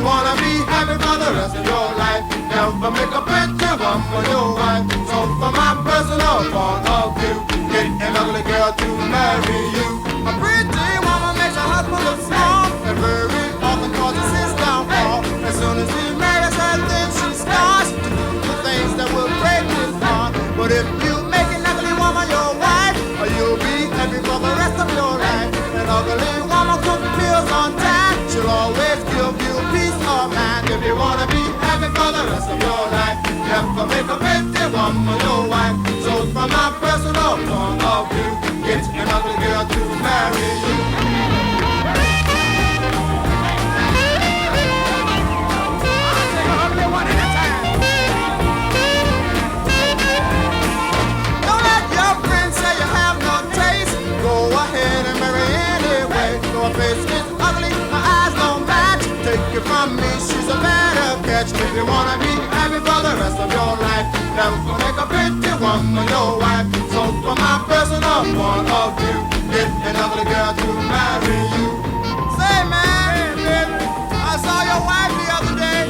you wanna be happy for the rest of your life, never make a pretty woman your wife. So from my personal point of view, get an ugly girl to marry you. A pretty woman makes her husband look small, and very often causes his downfall. As soon as he marries her, then she starts to do the things that will break his heart. But if you make an ugly woman your wife, you'll be happy for the rest of your life. An ugly woman cooks pills on time, she'll always give you peace of mind. If you wanna be happy for the rest of your life, never make a pretty woman your wife. So from my personal point of view, get an ugly girl to marry you. Don't let your friends say you have no taste. Go ahead and marry anyway. Though her face is ugly, her eyes don't match. Take it from me, she's a better catch. If you wanna be happy for the rest of your life, never make a pretty woman your wife. So from my personal point of view, get an ugly girl to marry you. Say man, hey, baby, I saw your wife the other day.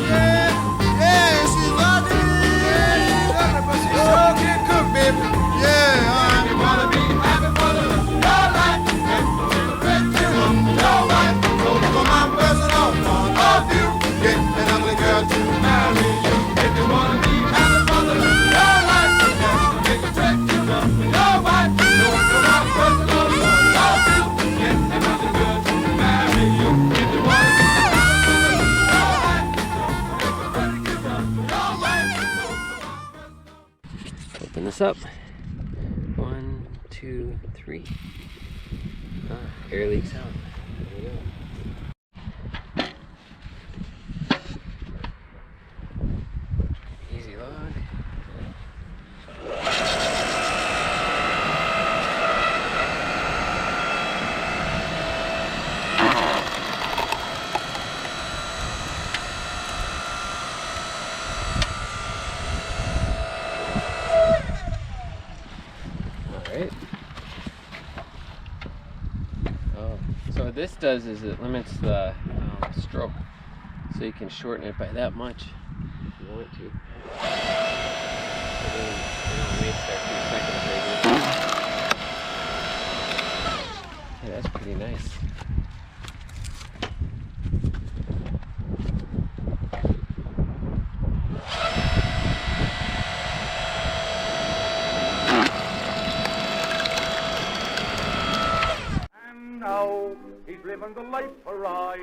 Yeah, she's ugly. Yeah, she's ugly, but she sure can cook, baby. Yeah, if you wanna be happy for the rest of your life, never make a pretty woman your wife. So from my personal point of view, get an ugly girl to marry you. If you wanna be happy for the rest of your life, never make a pretty woman your wife. So from my personal point of view, get an ugly girl to marry you. If you wanna be happy for the rest of your life, never make a pretty woman your wife. Open this up. 1, 2, 3. Air leaks out. There we go. Easy load. Alright. Oh, so what this does is it limits the stroke. So you can shorten it by that much if you want to. So then, it may start 2 seconds right here. Yeah, that's pretty nice. And now he's living the life of Riley.